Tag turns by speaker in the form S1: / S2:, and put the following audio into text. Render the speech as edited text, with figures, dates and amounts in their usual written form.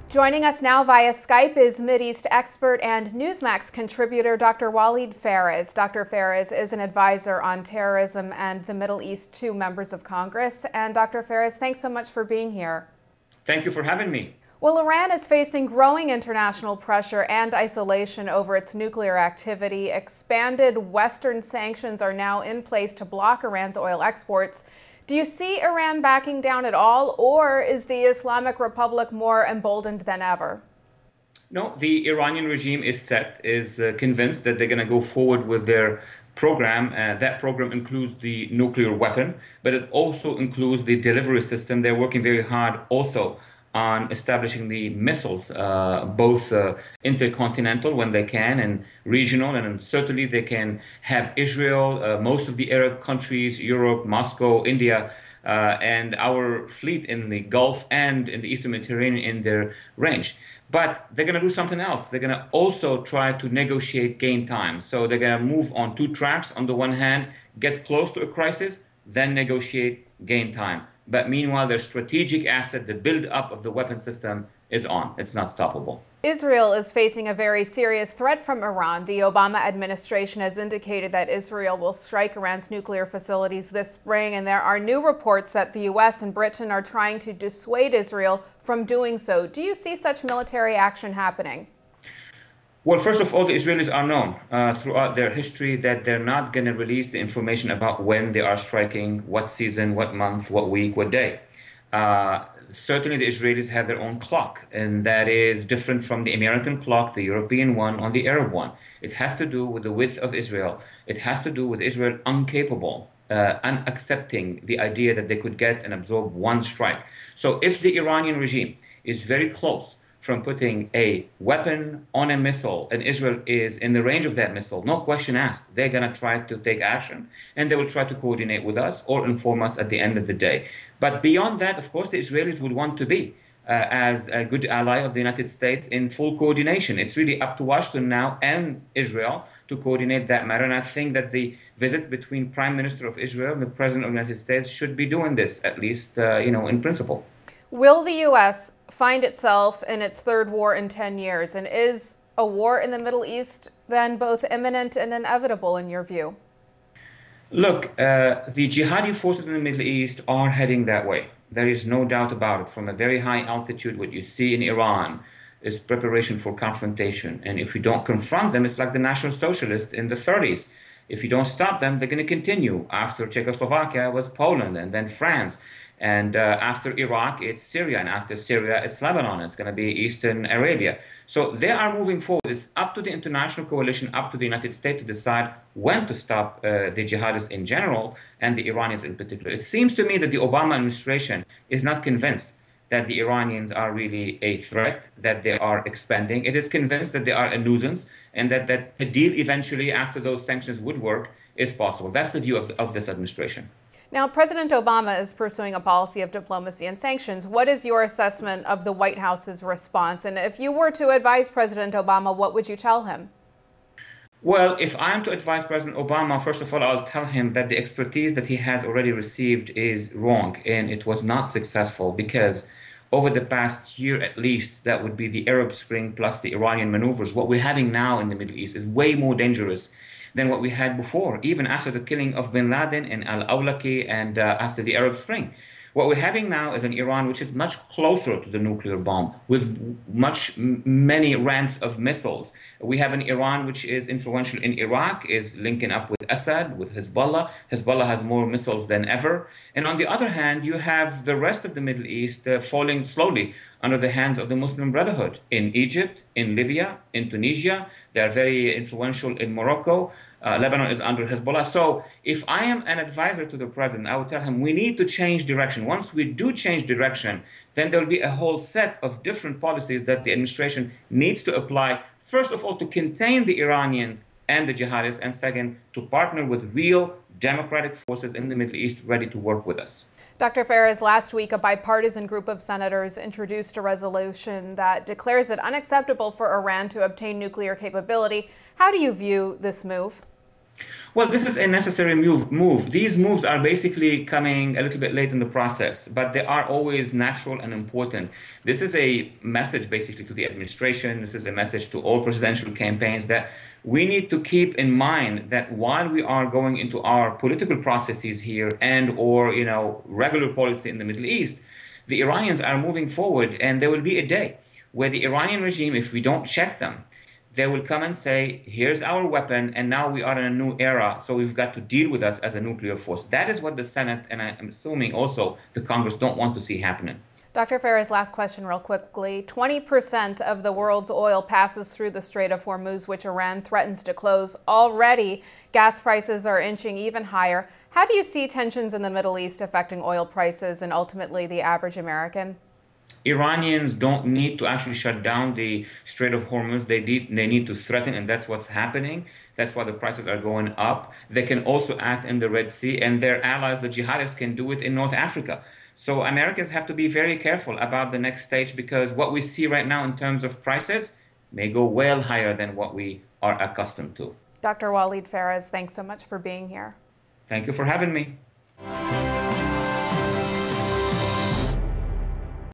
S1: Joining us now via Skype is Mideast expert and Newsmax contributor Dr. Phares. Dr. Phares is an advisor on terrorism and the Middle East to members of Congress. And Dr. Phares, thanks so much for being here.
S2: Thank you for having me.
S1: Well, Iran is facing growing international pressure and isolation over its nuclear activity. Expanded Western sanctions are now in place to block Iran's oil exports. Do you see Iran backing down at all, or is the Islamic Republic more emboldened than ever?
S2: No, the Iranian regime is convinced that they're going to go forward with their program. That program includes the nuclear weapon, but it also includes the delivery system. They're working very hard also on establishing the missiles, both intercontinental when they can and regional, and certainly they can have Israel, most of the Arab countries, Europe, Moscow, India, and our fleet in the Gulf and in the Eastern Mediterranean in their range. But they're going to do something else. They're going to also try to negotiate gain time. So they're going to move on two tracks. On the one hand, get close to a crisis, then negotiate gain time. But meanwhile, their strategic asset, the build-up of the weapon system, is on. It's not stoppable.
S1: Israel is facing a very serious threat from Iran. The Obama administration has indicated that Israel will strike Iran's nuclear facilities this spring, and there are new reports that the U.S. and Britain are trying to dissuade Israel from doing so. Do you see such military action happening?
S2: Well, first of all, the Israelis are known throughout their history that they're not going to release the information about when they are striking, what season, what month, what week, what day. Certainly, the Israelis have their own clock, and that is different from the American clock, the European one, or the Arab one. It has to do with the width of Israel. It has to do with Israel incapable, unaccepting the idea that they could get and absorb one strike. So if the Iranian regime is very close from putting a weapon on a missile, and Israel is in the range of that missile, no question asked, they're going to try to take action, and they will try to coordinate with us or inform us at the end of the day. But beyond that, of course, the Israelis would want to be, as a good ally of the United States, in full coordination. It's really up to Washington now and Israel to coordinate that matter, and I think that the visit between Prime Minister of Israel and the President of the United States should be doing this, at least, in principle.
S1: Will the U.S. find itself in its third war in 10 years? And is a war in the Middle East then both imminent and inevitable in your view?
S2: Look, the jihadi forces in the Middle East are heading that way. There is no doubt about it. From a very high altitude, what you see in Iran is preparation for confrontation. And if you don't confront them, it's like the National Socialists in the 30s. If you don't stop them, they're going to continue. After Czechoslovakia was Poland, and then France. And after Iraq, it's Syria. And after Syria, it's Lebanon. It's going to be Eastern Arabia. So they are moving forward. It's up to the international coalition, up to the United States to decide when to stop the jihadists in general and the Iranians in particular. It seems to me that the Obama administration is not convinced that the Iranians are really a threat, that they are expanding. It is convinced that they are a nuisance, and that a deal eventually after those sanctions would work is possible. That's the view of this administration.
S1: Now, President Obama is pursuing a policy of diplomacy and sanctions. What is your assessment of the White House's response? And if you were to advise President Obama, what would you tell him?
S2: Well, if I am to advise President Obama, first of all, I'll tell him that the expertise that he has already received is wrong, and it was not successful because over the past year at least, that would be the Arab Spring plus the Iranian maneuvers. What we're having now in the Middle East is way more dangerous than what we had before, even after the killing of bin Laden and al-Awlaki and after the Arab Spring. What we're having now is an Iran which is much closer to the nuclear bomb, with many ramps of missiles. We have an Iran which is influential in Iraq, is linking up with Assad, with Hezbollah. Hezbollah has more missiles than ever. And on the other hand, you have the rest of the Middle East falling slowly under the hands of the Muslim Brotherhood in Egypt, in Libya, in Tunisia. They are very influential in Morocco. Lebanon is under Hezbollah. So if I am an advisor to the president, I would tell him we need to change direction. Once we do change direction, then there will be a whole set of different policies that the administration needs to apply. First of all, to contain the Iranians and the jihadists, and second, to partner with real democratic forces in the Middle East ready to work with us.
S1: Dr. Phares, last week a bipartisan group of senators introduced a resolution that declares it unacceptable for Iran to obtain nuclear capability. How do you view this move?
S2: Well, this is a necessary move. These moves are basically coming a little bit late in the process, but they are always natural and important. This is a message basically to the administration. This is a message to all presidential campaigns that we need to keep in mind that while we are going into our political processes here and or, regular policy in the Middle East, the Iranians are moving forward and there will be a day where the Iranian regime, if we don't check them, they will come and say, here's our weapon, and now we are in a new era, so we've got to deal with us as a nuclear force. That is what the Senate, and I'm assuming also the Congress, don't want to see happening.
S1: Dr. Phares, last question real quickly. 20% of the world's oil passes through the Strait of Hormuz, which Iran threatens to close. Already, gas prices are inching even higher. How do you see tensions in the Middle East affecting oil prices and ultimately the average American?
S2: Iranians don't need to actually shut down the Strait of Hormuz. They need to threaten, and that's what's happening. That's why the prices are going up. They can also act in the Red Sea, and their allies, the jihadists, can do it in North Africa. So Americans have to be very careful about the next stage because what we see right now in terms of prices may go well higher than what we are accustomed to.
S1: Dr. Walid Phares, thanks so much for being here.
S2: Thank you for having me.